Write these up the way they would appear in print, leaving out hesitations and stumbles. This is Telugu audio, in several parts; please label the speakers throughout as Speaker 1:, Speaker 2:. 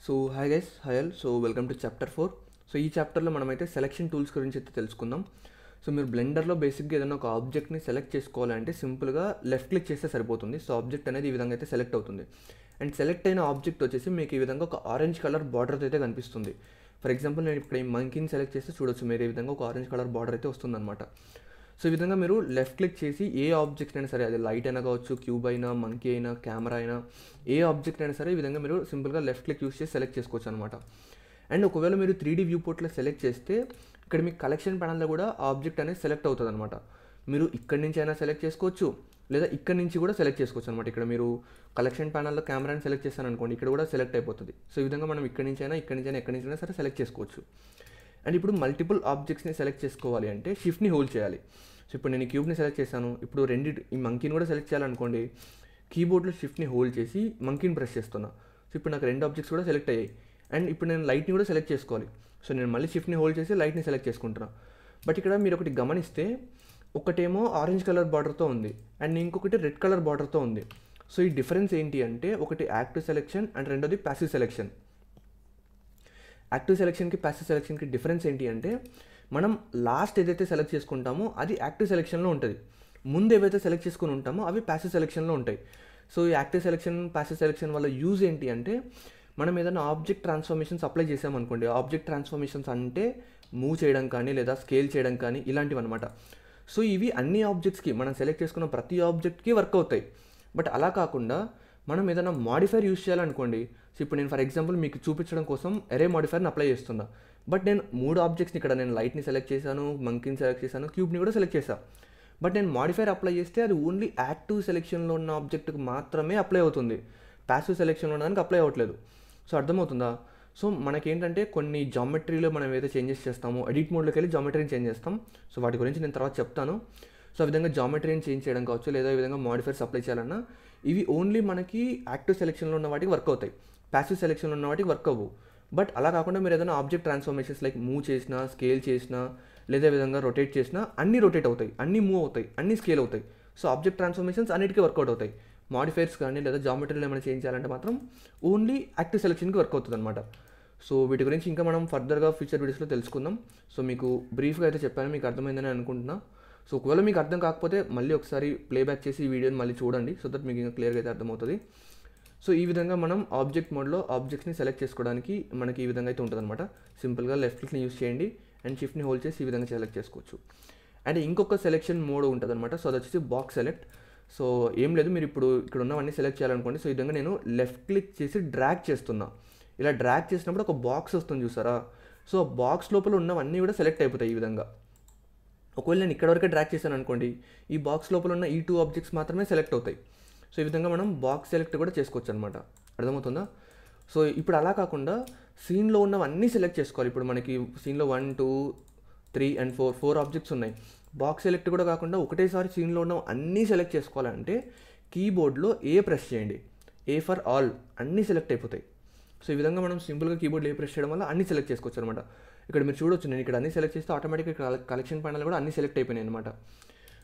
Speaker 1: సో హాయ్ గైస్, హాయల్. So welcome to chapter 4. So ఈ చాప్టర్లో మనమైతే సెలక్షన్ టూల్స్ గురించి అయితే తెలుసుకుందాం. సో మీరు బ్లెండర్లో బేసిక్గా ఏదైనా ఒక ఆబ్జెక్ట్ని సెలెక్ట్ చేసుకోవాలంటే సింపుల్గా లెఫ్ట్ క్లిక్ చేస్తే సరిపోతుంది. సో ఆబ్జెక్ట్ అనేది ఈ విధంగా అయితే సెలెక్ట్ అవుతుంది. అండ్ సెలెక్ట్ అయిన ఆబ్జెక్ట్ వచ్చేసి మీకు ఈ విధంగా ఒక ఆరెంజ్ కలర్ బార్డర్ అయితే కనిపిస్తుంది. ఫర్ ఎగ్జాంపుల్ నేను ఇక్కడ ఈ మంకీని సెలెక్ట్ చేస్తే చూడొచ్చు, మీరు ఈ విధంగా ఒక ఆరెంజ్ కలర్ బార్డర్ అయితే వస్తుందన్నమాట. సో ఈ విధంగా మీరు లెఫ్ట్ క్లిక్ చేసి ఏ ఆబ్జెక్ట్ అయినా సరే, అది లైట్ అయినా కావచ్చు, క్యూబ్ అయినా, మంకీ అయినా, కెమెరా అయినా, ఏ ఆబ్జెక్ట్ అయినా సరే ఈ విధంగా మీరు సింపుల్గా లెఫ్ట్ క్లిక్ యూస్ చేసి సెలెక్ట్ చేసుకోవచ్చు అనమాట. అండ్ ఒకవేళ మీరు 3D వ్యూ పోర్ట్లో సెలెక్ట్ చేస్తే ఇక్కడ మీకు కలెక్షన్ ప్యానల్లో కూడా ఆబ్జెక్ట్ అనేది సెలెక్ట్ అవుతుంది అనమాట. మీరు ఇక్కడి నుంచి అయినా సెలెక్ట్ చేసుకోవచ్చు, లేదా ఇక్కడ నుంచి కూడా సెలెక్ట్ చేసుకోవచ్చు అనమాట. ఇక్కడ మీరు కలెక్షన్ ప్యానల్లో కెమెరాని సెలెక్ట్ చేస్తాను అనుకోండి, ఇక్కడ కూడా సెలెక్ట్ అయిపోతుంది. సో ఈ విధంగా మనం ఇక్కడి నుంచి అయినా, ఎక్కడి నుంచి అయినా సరే సెలెక్ట్ చేసుకోవచ్చు. అండ్ ఇప్పుడు మల్టిపుల్ ఆబ్జెక్ట్స్ని సెలెక్ట్ చేసుకోవాలి అంటే షిఫ్ట్ని హోల్డ్ చేయాలి. సో ఇప్పుడు నేను ఈ క్యూబ్ని సెలెక్ట్ చేశాను, ఇప్పుడు ఈ మంకీని కూడా సెలెక్ట్ చేయాలనుకోండి, కీబోర్డ్లో షిఫ్ట్ని హోల్డ్ చేసి మంకీని ప్రెస్ చేస్తున్నా. సో ఇప్పుడు నాకు 2 ఆబ్జెక్ట్స్ కూడా సెలెక్ట్ అయ్యాయి. అండ్ ఇప్పుడు నేను లైట్ని కూడా సెలెక్ట్ చేసుకోవాలి. సో నేను మళ్ళీ షిఫ్ట్ని హోల్డ్ చేసి లైట్ని సెలెక్ట్ చేసుకుంటున్నా. బట్ ఇక్కడ మీరు ఒకటి గమనిస్తే, ఒకటేమో ఆరెంజ్ కలర్ బార్డర్తో ఉంది అండ్ ఇంకొకటి రెడ్ కలర్ బార్డర్తో ఉంది. సో ఈ డిఫరెన్స్ ఏంటి అంటే, ఒకటి యాక్టివ్ సెలెక్షన్ అండ్ రెండోది ప్యాసివ్ సెలెక్షన్. యాక్టివ్ సెలెక్షన్కి ప్యాసివ్ సెలెక్షన్కి డిఫరెన్స్ ఏంటి అంటే, మనం లాస్ట్ ఏదైతే సెలెక్ట్ చేసుకుంటామో అది యాక్టివ్ సెలెక్షన్లో ఉంటుంది, ముందు ఏవైతే సెలెక్ట్ చేసుకుని ఉంటామో అవి ప్యాసివ్ సెలెక్షన్లో ఉంటాయి. సో ఈ యాక్టివ్ సెలెక్షన్, ప్యాసివ్ సెలెక్షన్ వల్ల యూజ్ ఏంటి అంటే, మనం ఏదైనా ఆబ్జెక్ట్ ట్రాన్స్ఫర్మేషన్స్ అప్లై చేసామనుకోండి, ఆబ్జెక్ట్ ట్రాన్స్ఫర్మేషన్స్ అంటే మూవ్ చేయడం కానీ లేదా స్కేల్ చేయడం కానీ ఇలాంటివి అనమాట. సో ఇవి అన్ని ఆబ్జెక్ట్స్కి, మనం సెలెక్ట్ చేసుకున్న ప్రతి ఆబ్జెక్ట్కి వర్క్ అవుతాయి. బట్ అలా కాకుండా మనం ఏదైనా మాడిఫైర్ యూస్ చేయాలనుకోండి, సో ఇప్పుడు నేను ఫర్ ఎగ్జాంపుల్ మీకు చూపించడం కోసం ఎరే మాడిఫైర్ని అప్లై చేస్తున్నా. బట్ నేను 3 ఆబ్జెక్ట్స్ని, ఇక్కడ నేను లైట్ని సెలెక్ట్ చేశాను, మంకీని సెలెక్ట్ చేశాను, క్యూబ్ని కూడా సెలెక్ట్ చేశాను. బట్ నేను మాడిఫైర్ అప్లై చేస్తే అది ఓన్లీ యాక్టివ్ సెలెక్షన్లో ఉన్న ఆబ్జెక్ట్కి మాత్రమే అప్లై అవుతుంది, ప్యాసివ్ సెలెక్షన్లో ఉన్నదానికి అప్లై అవ్వట్లేదు. సో అర్థమవుతుందా? సో మనకేంటంటే కొన్ని జామెట్రీలో మనం ఏదైతే చేంజెస్ చేస్తామో, ఎడిట్ మోడ్లోకి వెళ్ళి జామెట్రీని చేంజ్ చేస్తాం. సో వాటి గురించి నేను తర్వాత చెప్తాను. సో ఆ విధంగా జామెట్రీని చేంజ్ చేయడం కావచ్చు, లేదా ఈ విధంగా మాడిఫైర్స్ అప్లై చేయాలన్నా ఇవి ఓన్లీ మనకి యాక్టివ్ సెలెక్షన్లో ఉన్న వాటికి వర్క్ అవుతాయి, ప్యాసివ్ సెలెక్షన్లో ఉన్న వాటికి వర్క్ అవ్వు. బట్ అలా కాకుండా మీరు ఏదైనా ఆబ్జెక్ట్ ట్రాన్స్ఫర్మేషన్స్ లైక్ మూవ్ చేసినా, స్కేల్ చేసినా, లేదా విధంగా రొటేట్ చేసినా అన్నీ రొటేట్ అవుతాయి, అన్నీ మూవ్ అవుతాయి, అన్నీ స్కేల్ అవుతాయి. సో ఆబ్జెక్ట్ ట్రాన్స్ఫర్మేషన్స్ అన్నిటికీ వర్కౌట్ అవుతాయి. మాడిఫైర్స్ కానీ లేదా జామెట్రీలో ఏమైనా చేంజ్ చేయాలంటే మాత్రం ఓన్లీ యాక్టివ్ సెలెక్షన్కి వర్క్ అవుతుంది అనమాట. సో వీటి గురించి ఇంకా మనం ఫర్దర్గా ఫ్యూచర్ వీడియోస్లో తెలుసుకుందాం. సో మీకు బ్రీఫ్గా అయితే చెప్పాను, మీకు అర్థమైందని అనుకుంటున్నా. సో ఒకవేళ మీకు అర్థం కాకపోతే మళ్ళీ ఒకసారి ప్లేబ్యాక్ చేసి ఈ వీడియోని మళ్ళీ చూడండి, సో దట్ మీకు ఇంకా క్లియర్గా అయితే అర్థమవుతుంది. సో ఈ విధంగా మనం ఆబ్జెక్ట్ మోడ్లో ఆబ్జెక్ట్స్ని సెలెక్ట్ చేసుకోవడానికి మనకి ఈ విధంగా అయితే ఉంటుంది అనమాట. సింపుల్గా లెఫ్ట్ క్లిక్ని యూస్ చేయండి అండ్ షిఫ్ట్ని హోల్డ్ చేసి ఈ విధంగా సెలెక్ట్ చేసుకోవచ్చు. అండ్ ఇంకొక సెలెక్షన్ మోడ్ ఉంటుంది అనమాట. సో అది వచ్చేసి బాక్స్ సెలెక్ట్. సో ఏం లేదు, మీరు ఇప్పుడు ఇక్కడ ఉన్నవన్నీ సెలెక్ట్ చేయాలనుకోండి. సో ఈ విధంగా నేను లెఫ్ట్ క్లిక్ చేసి డ్రాగ్ చేస్తున్నా. ఇలా డ్రాగ్ చేసినప్పుడు ఒక బాక్స్ వస్తుంది చూసారా? సో ఆ బాక్స్ లోపల ఉన్నవన్నీ కూడా సెలెక్ట్ అయిపోతాయి ఈ విధంగా. ఒకవేళ నేను ఇక్కడ వరకే డ్రాగ్ చేశాను అనుకోండి, ఈ బాక్స్ లోపల ఉన్న ఈ 2 ఆబ్జెక్ట్స్ మాత్రమే సెలెక్ట్ అవుతాయి. సో ఈ విధంగా మనం బాక్స్ సెలెక్ట్ కూడా చేసుకోవచ్చు అనమాట. అర్థమవుతుందా? సో ఇప్పుడు అలా కాకుండా సీన్లో ఉన్నవన్నీ సెలెక్ట్ చేసుకోవాలి. ఇప్పుడు మనకి సీన్లో 1, 2, 3 and 4 ఆబ్జెక్ట్స్ ఉన్నాయి. బాక్స్ సెలెక్ట్ కూడా కాకుండా ఒకటేసారి సీన్లో ఉన్న అన్నీ సెలెక్ట్ చేసుకోవాలంటే కీబోర్డ్లో ఏ ప్రెస్ చేయండి, ఏ ఫర్ ఆల్, అన్నీ సెలెక్ట్ అయిపోతాయి. సో ఈ విధంగా మనం సింపుల్గా కీబోర్డ్లో ఏ ప్రెస్ చేయడం వల్ల అన్నీ సెలెక్ట్ చేసుకోవచ్చు అనమాట. ఇక్కడ మీరు చూడొచ్చు, నేను ఇక్కడ అన్నీ సెలెక్ట్ చేస్తే ఆటోమేటిక్గా కలెక్షన్ ప్యానల్ కూడా అన్నీ సెలెక్ట్ అయిపోయినాయి అనమాట.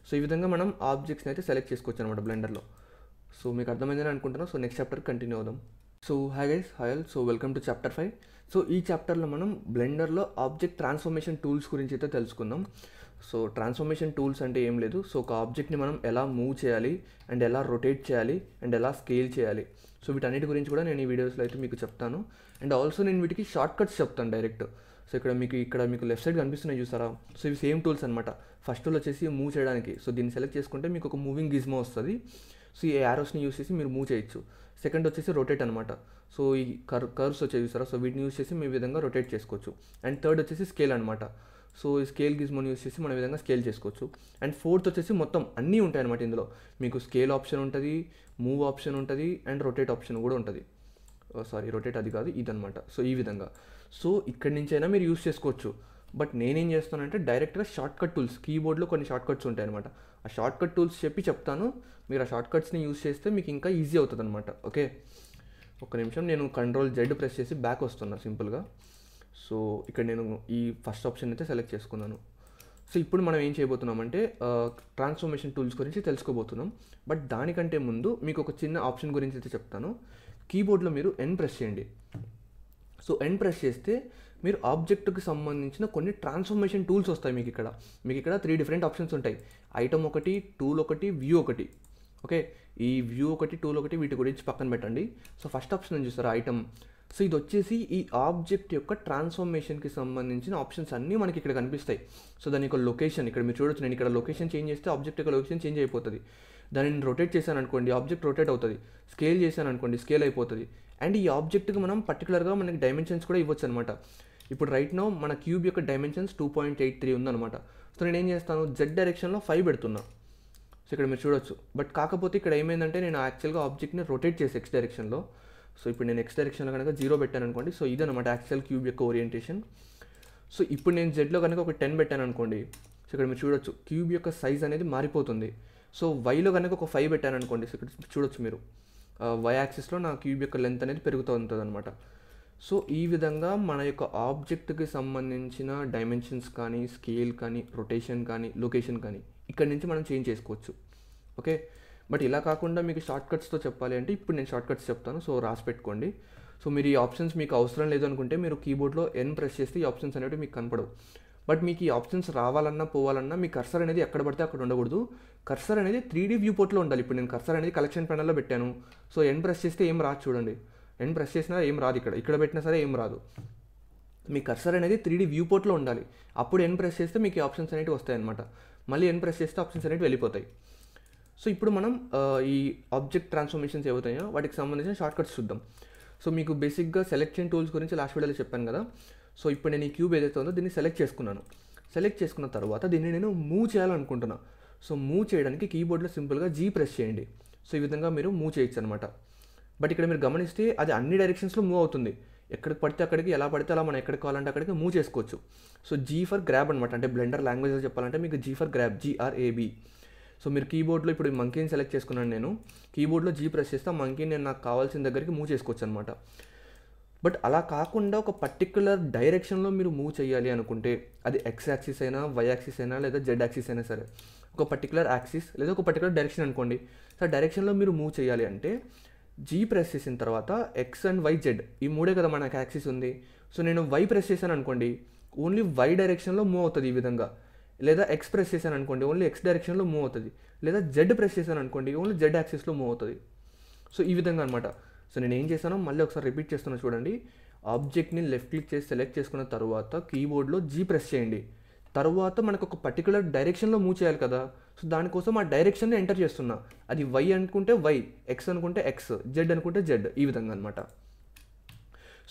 Speaker 1: సో ఈ విధంగా మనం ఆబ్జెక్ట్స్ని అయితే సెలెక్ట్ చేసుకోవచ్చు అనమాట బ్లెండర్లో. సో మీకు అర్థమైందని అనుకుంటున్నాను. సో నెక్స్ట్ చాప్టర్ కంటిన్యూ అవుదాం. సో హాయ్ గైస్, హాయల్. So welcome to chapter 5. So ఈ చాప్టర్లో మనం బ్లెండర్లో ఆబ్జెక్ట్ ట్రాన్స్ఫర్మేషన్ టూల్స్ గురించి అయితే తెలుసుకుందాం. సో ట్రాన్స్ఫర్మేషన్ టూల్స్ అంటే ఏం లేదు, సో ఒక ఆబ్జెక్ట్ని మనం ఎలా మూవ్ చేయాలి అండ్ ఎలా రొటేట్ చేయాలి అండ్ ఎలా స్కేల్ చేయాలి, సో వీటన్నిటి గురించి కూడా నేను ఈ వీడియోస్లో అయితే మీకు చెప్తాను. అండ్ ఆల్సో నేను వీటికి షార్ట్ కట్స్ చెప్తాను డైరెక్ట్. సో ఇక్కడ మీకు లెఫ్ట్ సైడ్ కనిపిస్తున్నాయి చూసారా? సో ఇవి సేమ్ టూల్స్ అనమాట. ఫస్ట్ టూల్ వచ్చేసి మూవ్ చేయడానికి. సో దీన్ని సెలెక్ట్ చేసుకుంటే మీకు ఒక మూవింగ్ గిజ్మో వస్తుంది. సో ఈ యారోస్ని యూస్ చేసి మీరు మూవ్ చేయొచ్చు. సెకండ్ వచ్చేసి రొటేట్ అనమాట. సో ఈ కర్వ్స్ వచ్చేవి చూసారా? సో వీటిని యూస్ చేసి మీ విధంగా రొటేట్ చేసుకోవచ్చు. అండ్ థర్డ్ వచ్చేసి స్కేల్ అనమాట. సో ఈ స్కేల్ గిజ్మోని యూస్ చేసి మన విధంగా స్కేల్ చేసుకోవచ్చు. అండ్ ఫోర్త్ వచ్చేసి మొత్తం అన్నీ ఉంటాయి అనమాట ఇందులో. మీకు స్కేల్ ఆప్షన్ ఉంటుంది, మూవ్ ఆప్షన్ ఉంటుంది అండ్ రొటేట్ ఆప్షన్ కూడా ఉంటుంది. రొటేట్ అది కాదు, ఇదనమాట. సో ఈ విధంగా సో ఇక్కడి నుంచి అయినా మీరు యూస్ చేసుకోవచ్చు. బట్ నేనేం చేస్తానంటే డైరెక్ట్గా షార్ట్ కట్ టూల్స్, కీబోర్డ్లో కొన్ని షార్ట్ కట్స్ ఉంటాయి అనమాట. ఆ షార్ట్ కట్ టూల్స్ చెప్తాను, మీరు ఆ షార్ట్ కట్స్ని యూస్ చేస్తే మీకు ఇంకా ఈజీ అవుతుంది అనమాట. ఓకే, ఒక్క నిమిషం, నేను Ctrl+Z ప్రెస్ చేసి బ్యాక్ వస్తున్నా సింపుల్గా. సో ఇక్కడ నేను ఈ ఫస్ట్ ఆప్షన్ అయితే సెలెక్ట్ చేసుకున్నాను. సో ఇప్పుడు మనం ఏం చేయబోతున్నామంటే ట్రాన్స్ఫర్మేషన్ టూల్స్ గురించి తెలుసుకోబోతున్నాం. బట్ దానికంటే ముందు మీకు ఒక చిన్న ఆప్షన్ గురించి అయితే చెప్తాను. కీబోర్డ్లో మీరు N ప్రెస్ చేయండి. సో ఎన్ ప్రెస్ చేస్తే మీరు ఆబ్జెక్ట్కి సంబంధించిన కొన్ని ట్రాన్స్ఫర్మేషన్ టూల్స్ వస్తాయి మీకు ఇక్కడ 3 డిఫరెంట్ ఆప్షన్స్ ఉంటాయి. ఐటమ్ ఒకటి, టూల్ ఒకటి, వ్యూ ఒకటి. ఓకే, ఈ వ్యూ ఒకటి, టూల్ ఒకటి, వీటి గురించి పక్కన పెట్టండి. సో ఫస్ట్ ఆప్షన్ అని చూస్తారా ఐటమ్. సో ఇది వచ్చేసి ఈ ఆబ్జెక్ట్ యొక్క ట్రాన్స్ఫర్మేషన్కి సంబంధించిన ఆప్షన్స్ అన్నీ మనకి ఇక్కడ కనిపిస్తాయి. సో దాని యొక్క లొకేషన్ ఇక్కడ మీరు చూడొచ్చు. నేను ఇక్కడ లొకేషన్ చేంజ్ చేస్తే ఆబ్జెక్ట్ యొక్క లొకేషన్ చేంజ్ అయిపోతుంది. దానిని రొటేట్ చేశాను అనుకోండి, ఆబ్జెక్ట్ రొటేట్ అవుతుంది. స్కేల్ చేశాను అనుకోండి, స్కేల్ అయిపోతుంది. అండ్ ఈ ఆబ్జెక్ట్కి మనం పర్టికులర్గా మనకి డైమెన్షన్స్ కూడా ఇవ్వచ్చు అనమాట. ఇప్పుడు రైట్ నో మన క్యూబ్ యొక్క డైమెన్షన్స్ 2.83 ఉందన్నమాట. సో నేను ఏం చేస్తాను, జెడ్ డైరెక్షన్లో 5 పెడుతున్నా. సో ఇక్కడ మీరు చూడొచ్చు. బట్ కాకపోతే ఇక్కడ ఏమైందంటే నేను యాక్చువల్గా ఆబ్జెక్ట్ని రొటేట్ చేసి ఎక్స్ డైరెక్షన్లో. సో ఇప్పుడు నేను ఎక్స్ డైరెక్షన్లో కనుక 0 పెట్టాను అనుకోండి. సో ఇదన్నమాట యాక్చువల్ క్యూబ్ యొక్క ఓరియంటేషన్. సో ఇప్పుడు నేను జెడ్లో కనుక ఒక 10 పెట్టాను అనుకోండి. సో ఇక్కడ మీరు చూడొచ్చు క్యూబ్ యొక్క సైజ్ అనేది మారిపోతుంది. సో వైలో కనుక ఒక 5 పెట్టాను అనుకోండి. సో ఇక్కడ చూడొచ్చు మీరు వై యాక్సిస్లో నా క్యూబ్ యొక్క లెంత్ అనేది పెరుగుతూ ఉంటుంది అనమాట. సో ఈ విధంగా మన యొక్క ఆబ్జెక్ట్కి సంబంధించిన డైమెన్షన్స్ కానీ, స్కేల్ కానీ, రొటేషన్ కానీ, లొకేషన్ కానీ ఇక్కడి నుంచి మనం చేంజ్ చేసుకోవచ్చు. ఓకే, బట్ ఇలా కాకుండా మీకు షార్ట్ కట్స్తో చెప్పాలి అంటే ఇప్పుడు నేను షార్ట్ కట్స్ చెప్తాను. సో రాసి పెట్టుకోండి. సో మీరు ఈ ఆప్షన్స్ మీకు అవసరం లేదు అనుకుంటే మీరు కీబోర్డ్లో ఎన్ ప్రెస్ చేస్తే ఈ ఆప్షన్స్ అనేవి మీకు కనపడవు. బట్ మీకు ఈ ఆప్షన్స్ రావాలన్నా పోవాలన్నా మీ కర్సర్ అనేది ఎక్కడ పడితే అక్కడ ఉండకూడదు. కర్సర్ అనేది 3D వ్యూ పోర్ట్లో ఉండాలి. ఇప్పుడు నేను కర్సర్ అనేది కలెక్షన్ ప్యానల్లో పెట్టాను. సో ఎన్ ప్రెస్ చేస్తే ఏం రాదు చూడండి. ఎన్ ప్రెస్ చేసినా ఏం రాదు, ఇక్కడ పెట్టినా సరే ఏం రాదు. మీ కర్సర్ అనేది 3D వ్యూ పోర్ట్లో ఉండాలి. అప్పుడు ఎన్ ప్రెస్ చేస్తే మీకు ఈ ఆప్షన్స్ అనేవి వస్తాయన్నమాట. మళ్ళీ ఎన్ ప్రెస్ చేస్తే ఆప్షన్స్ అనేవి వెళ్ళిపోతాయి. సో ఇప్పుడు మనం ఈ ఆబ్జెక్ట్ ట్రాన్స్ఫర్మేషన్స్ ఏవవుతాయో వాటికి సంబంధించిన షార్ట్ కట్స్ చూద్దాం. సో మీకు బేసిక్గా సెలెక్షన్ టూల్స్ గురించి లాస్ట్ వీడియోలో చెప్పాను కదా. సో ఇప్పుడు నేను ఈ క్యూబ్ ఏదైతే ఉందో దీన్ని సెలెక్ట్ చేసుకున్నాను. సెలెక్ట్ చేసుకున్న తర్వాత దీన్ని నేను మూవ్ చేయాలనుకుంటున్నాను. సో మూవ్ చేయడానికి కీబోర్డ్లో సింపుల్గా జీ ప్రెస్ చేయండి. సో ఈ విధంగా మీరు మూవ్ చేయొచ్చు అనమాట. బట్ ఇక్కడ మీరు గమనిస్తే అది అన్ని డైరెక్షన్స్లో మూవ్ అవుతుంది. ఎక్కడికి పడితే అక్కడికి, ఎలా పడితే అలా మనం ఎక్కడికి కావాలంటే అక్కడికి మూవ్ చేసుకోవచ్చు. సో జీ ఫర్ గ్రాబ్ అనమాట. అంటే బ్లెండర్ లాంగ్వేజ్లో చెప్పాలంటే మీకు G for grab, GRAB. So మీరు కీబోర్డ్లో ఇప్పుడు మంకీని సెలెక్ట్ చేసుకున్నాను నేను. కీబోర్డ్లో జీ ప్రెస్ చేస్తే ఆ మంకీని నేను నాకు కావాల్సిన దగ్గరికి మూవ్ చేసుకోవచ్చు అనమాట. బట్ అలా కాకుండా ఒక పర్టికులర్ డైరెక్షన్లో మీరు మూవ్ చేయాలి అనుకుంటే అది ఎక్స్ యాక్సిస్ అయినా, వై యాక్సిస్ అయినా, లేదా జెడ్ యాక్సిస్ అయినా సరే, ఒక పర్టికులర్ యాక్సిస్ లేదా ఒక పర్టికులర్ డైరెక్షన్ అనుకోండి. సో డైరెక్షన్లో మీరు మూవ్ చేయాలి అంటే జీ ప్రెస్ చేసిన తర్వాత ఎక్స్ అండ్ వై, జెడ్ ఈ మూడే కదా మనకు యాక్సిస్ ఉంది. సో నేను వై ప్రెస్ చేశాను అనుకోండి, ఓన్లీ వై డైరెక్షన్లో మూవ్ అవుతుంది ఈ విధంగా. లేదా ఎక్స్ ప్రెస్ చేశాను అనుకోండి, ఓన్లీ ఎక్స్ డైరెక్షన్లో మూవ్ అవుతుంది. లేదా జెడ్ ప్రెస్ చేశాను అనుకోండి, ఓన్లీ జెడ్ యాక్సిస్లో మూవ్ అవుతుంది. సో ఈ విధంగా అనమాట. సో నేను ఏం చేశానో మళ్ళీ ఒకసారి రిపీట్ చేస్తున్నా చూడండి. ఆబ్జెక్ట్ని లెఫ్ట్ క్లిక్ చేసి సెలెక్ట్ చేసుకున్న తర్వాత కీబోర్డ్లో జీ ప్రెస్ చేయండి. తర్వాత మనకు ఒక పర్టికులర్ డైరెక్షన్లో మూవ్ చేయాలి కదా. సో దానికోసం ఆ డైరెక్షన్ని ఎంటర్ చేస్తున్నా. అది వై అనుకుంటే వై, ఎక్స్ అనుకుంటే ఎక్స్, జెడ్ అనుకుంటే జెడ్, ఈ విధంగా అనమాట.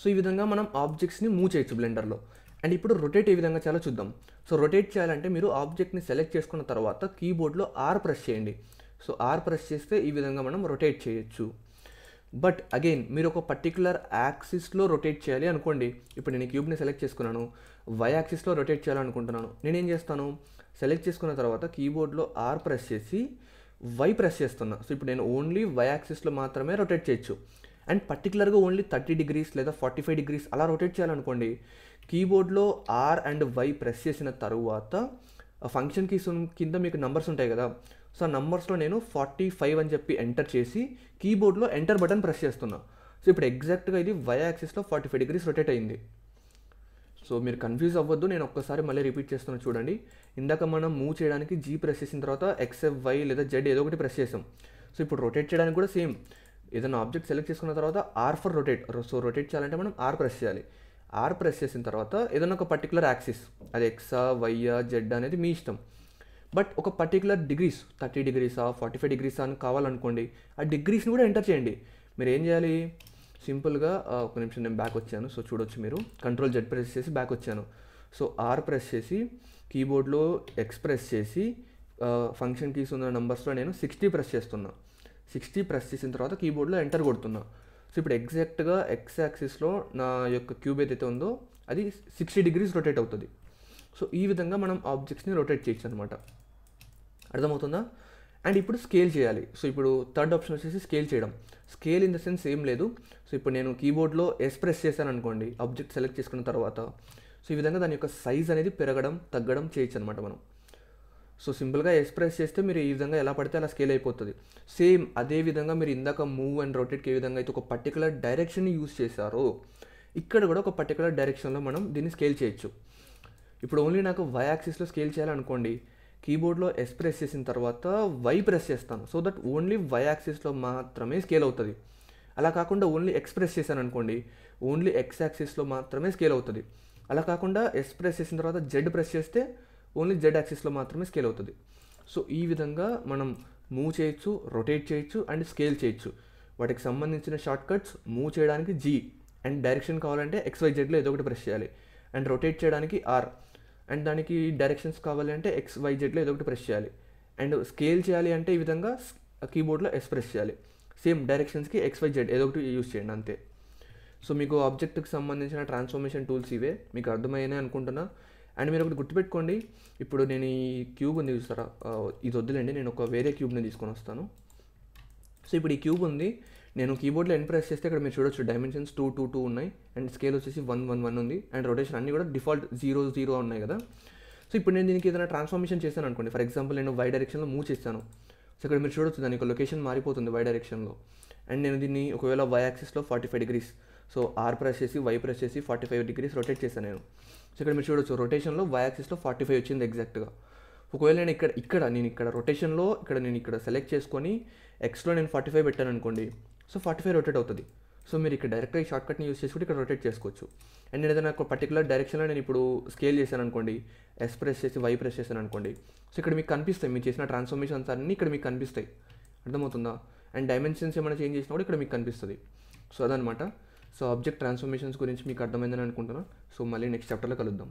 Speaker 1: సో ఈ విధంగా మనం ఆబ్జెక్ట్స్ని మూవ్ చేయొచ్చు బ్లెండర్లో. అండ్ ఇప్పుడు రొటేట్ ఏ విధంగా చేయాలో చూద్దాం. సో రొటేట్ చేయాలంటే మీరు ఆబ్జెక్ట్ని సెలెక్ట్ చేసుకున్న తర్వాత కీబోర్డ్లో ఆర్ ప్రెస్ చేయండి. సో ఆర్ ప్రెస్ చేస్తే ఈ విధంగా మనం రొటేట్ చేయొచ్చు. బట్ అగైన్ మీరు ఒక పర్టికులర్ యాక్సిస్లో రొటేట్ చేయాలి అనుకోండి. ఇప్పుడు నేను క్యూబ్ని సెలెక్ట్ చేసుకున్నాను, వై యాక్సిస్లో రొటేట్ చేయాలనుకుంటున్నాను. నేనేం చేస్తాను, సెలెక్ట్ చేసుకున్న తర్వాత కీబోర్డ్లో ఆర్ ప్రెస్ చేసి వై ప్రెస్ చేస్తున్నా. సో ఇప్పుడు నేను ఓన్లీ వై యాక్సిస్లో మాత్రమే రొటేట్ చేయొచ్చు. అండ్ పర్టికులర్గా ఓన్లీ 30 degrees లేదా 45 degrees అలా రొటేట్ చేయాలనుకోండి, కీబోర్డ్లో ఆర్ అండ్ వై ప్రెస్ చేసిన తర్వాత ఫంక్షన్ కీస్ కింద మీకు నంబర్స్ ఉంటాయి కదా. సో ఆ నంబర్స్లో నేను 45 అని చెప్పి ఎంటర్ చేసి కీబోర్డ్లో ఎంటర్ బటన్ ప్రెస్ చేస్తున్నా. సో ఇప్పుడు ఎగ్జాక్ట్గా ఇది వై యాక్సిస్లో 45 degrees రొటేట్ అయింది. సో మీరు కన్ఫ్యూజ్ అవ్వద్దు, నేను ఒక్కసారి మళ్ళీ రిపీట్ చేస్తున్నాను చూడండి. ఇందాక మనం మూవ్ చేయడానికి జీ ప్రెస్ చేసిన తర్వాత ఎక్స్, వై లేదా జెడ్ ఏదో ఒకటి ప్రెస్ చేసాం. సో ఇప్పుడు రొటేట్ చేయడానికి కూడా సేమ్. ఏదైనా ఆబ్జెక్ట్ సెలెక్ట్ చేసుకున్న తర్వాత R for rotate. So rotate చేయాలంటే మనం ఆర్ ప్రెస్ చేయాలి. ఆర్ ప్రెస్ చేసిన తర్వాత ఏదైనా ఒక పర్టికులర్ యాక్సిస్, అది ఎక్సా, వైయా, జెడ్ అనేది మీ ఇష్టం. బట్ ఒక పర్టికులర్ డిగ్రీస్, 30 degrees, 45 degrees అని కావాలనుకోండి, ఆ డిగ్రీస్ని కూడా ఎంటర్ చేయండి. మీరు ఏం చేయాలి, సింపుల్గా ఒక నిమిషం నేను బ్యాక్ వచ్చాను. సో చూడొచ్చు మీరు, కంట్రోల్ జెడ్ ప్రెస్ చేసి బ్యాక్ వచ్చాను. సో ఆర్ ప్రెస్ చేసి కీబోర్డ్లో ఎక్స్ ప్రెస్ చేసి ఫంక్షన్ కీస్ ఉన్న నెంబర్స్లో నేను 60 ప్రెస్ చేస్తున్నా. 60 ప్రెస్ చేసిన తర్వాత కీబోర్డ్లో ఎంటర్ కొడుతున్నా. సో ఇప్పుడు ఎగ్జాక్ట్గా ఎక్స్ యాక్సిస్లో నా యొక్క క్యూబ్ ఏదైతే ఉందో అది 60 degrees రొటేట్ అవుతుంది. సో ఈ విధంగా మనం ఆబ్జెక్ట్స్ని రొటేట్ చేయొచ్చు అనమాట. అర్థమవుతుందా? అండ్ ఇప్పుడు స్కేల్ చేయాలి. సో ఇప్పుడు థర్డ్ ఆప్షన్ వచ్చేసి స్కేల్ చేయడం. స్కేల్ ఇన్ ద సెన్స్ ఏం లేదు. సో ఇప్పుడు నేను కీబోర్డ్లో ఎస్ ప్రెస్ చేశాను అనుకోండి, ఆబ్జెక్ట్ సెలెక్ట్ చేసుకున్న తర్వాత, సో ఈ విధంగా దాని యొక్క సైజ్ అనేది పెరగడం, తగ్గడం చేయొచ్చు అనమాట మనం. సో సింపుల్గా ఎక్స్ప్రెస్ చేస్తే మీరు ఈ విధంగా ఎలా పడితే అలా స్కేల్ అయిపోతుంది. సేమ్ అదే విధంగా మీరు ఇందాక మూవ్ అండ్ రొటేట్కి ఏ విధంగా అయితే ఒక పర్టికులర్ డైరెక్షన్ని యూజ్ చేశారో, ఇక్కడ కూడా ఒక పర్టికులర్ డైరెక్షన్లో మనం దీన్ని స్కేల్ చేయొచ్చు. ఇప్పుడు ఓన్లీ నాకు వై యాక్సిస్లో స్కేల్ చేయాలనుకోండి, కీబోర్డ్లో ఎస్ ప్రెస్ చేసిన తర్వాత వై ప్రెస్ చేస్తాను, సో దట్ ఓన్లీ వై యాక్సిస్లో మాత్రమే స్కేల్ అవుతుంది. అలా కాకుండా ఓన్లీ ఎక్స్ ప్రెస్ చేశాను అనుకోండి, ఓన్లీ ఎక్స్ యాక్సిస్లో మాత్రమే స్కేల్ అవుతుంది. అలా కాకుండా ఎస్ ప్రెస్ చేసిన తర్వాత జెడ్ ప్రెస్ చేస్తే ఓన్లీ జెడ్ యాక్సిస్లో మాత్రమే స్కేల్ అవుతుంది. సో ఈ విధంగా మనం మూవ్ చేయొచ్చు, రొటేట్ చేయొచ్చు అండ్ స్కేల్ చేయొచ్చు. వాటికి సంబంధించిన షార్ట్ కట్స్ మూవ్ చేయడానికి జీ, అండ్ డైరెక్షన్ కావాలంటే XYZలో ఏదో ఒకటి ప్రెస్ చేయాలి, అండ్ రొటేట్ చేయడానికి ఆర్, అండ్ దానికి డైరెక్షన్స్ కావాలి అంటే XYZలో ఏదో ఒకటి ప్రెస్ చేయాలి, అండ్ స్కేల్ చేయాలి అంటే ఈ విధంగా కీబోర్డ్లో ఎస్ ప్రెస్ చేయాలి. సేమ్ డైరెక్షన్స్కి XYZ ఏదో ఒకటి యూజ్ చేయండి అంతే. సో మీకు ఆబ్జెక్ట్కి సంబంధించిన ట్రాన్స్ఫర్మేషన్ టూల్స్ ఇవే, మీకు అర్థమయ్యాయి అనుకుంటున్నా. అండ్ మీరు ఒకటి గుర్తుపెట్టుకోండి, ఇప్పుడు నేను ఈ క్యూబ్ ఉంది చూస్తారా, ఇది వద్దులేండి, నేను ఒక వేరే క్యూబ్ని తీసుకొని వస్తాను. సో ఇప్పుడు ఈ క్యూబ్ ఉంది, నేను కీబోర్డ్లో ఎన్ ప్రెస్ చేస్తే ఇక్కడ మీరు చూడొచ్చు డైమెన్షన్స్ 2, 2, 2 ఉన్నాయి, అండ్ స్కేల్ వచ్చేసి 1, 1, 1 ఉంది, అండ్ రొటేషన్ అన్నీ కూడా డిఫాల్ట్ 0, 0 ఉన్నాయి కదా. సో ఇప్పుడు నేను దీనికి ఏదైనా ట్రాన్స్ఫర్మేషన్ చేశాను అనుకోండి, ఫర్ ఎగ్జాంపుల్ నేను వై డైరెక్షన్లో మూవ్ చేస్తాను. సో ఇక్కడ మీరు చూడొచ్చు దానికి లొకేషన్ మారిపోతుంది వై డైరెక్షన్లో. అండ్ నేను దీన్ని ఒకవేళ వై యాక్సిస్లో 45 డిగ్రీస్, సో ఆర్ ప్రెస్ చేసి వై ప్రెస్ చేసి 45 డిగ్రీస్ రొటేట్ చేశాను నేను. సో ఇక్కడ మీరు చూడొచ్చు రొటేషన్లో వై యాక్సిస్లో 45 వచ్చింది ఎగ్జాక్ట్గా. ఒకవేళ నేను ఇక్కడ రొటేషన్లో నేను ఇక్కడ సెలెక్ట్ చేసుకొని ఎక్స్లో నేను 45 పెట్టాను అనుకోండి, సో 45 రొటేట్ అవుతుంది. సో మీరు ఇక్కడ డైరెక్ట్గా ఈ షార్ట్ కట్ని యూస్ చేసుకుంటే ఇక్కడ రొటేట్ చేసుకోవచ్చు. అండ్ నేను ఏదైనా ఒక పర్టికులర్ డైరెక్షన్లో నేను ఇప్పుడు స్కేల్ చేశాను అనుకోండి, ఎస్ ప్రెస్ చేసి వై ప్రెస్ చేశాను అనుకోండి, సో ఇక్కడ మీకు కనిపిస్తాయి మీరు చేసిన ట్రాన్స్ఫర్మేషన్స్ అన్నీ ఇక్కడ మీకు కనిపిస్తాయి, అర్థమవుతుందా? అండ్ డైమెన్షన్స్ ఏమైనా చేంజ్ చేసినా కూడా ఇక్కడ మీకు కనిపిస్తుంది. సో అదనమాట. సో ఆబ్జెక్ట్ ట్రాన్స్ఫర్మేషన్స్ గురించి మీకు అర్థమైందని అనుకుంటున్నాను. సో మళ్ళీ నెక్స్ట్ చాప్టర్లో కలుద్దాం.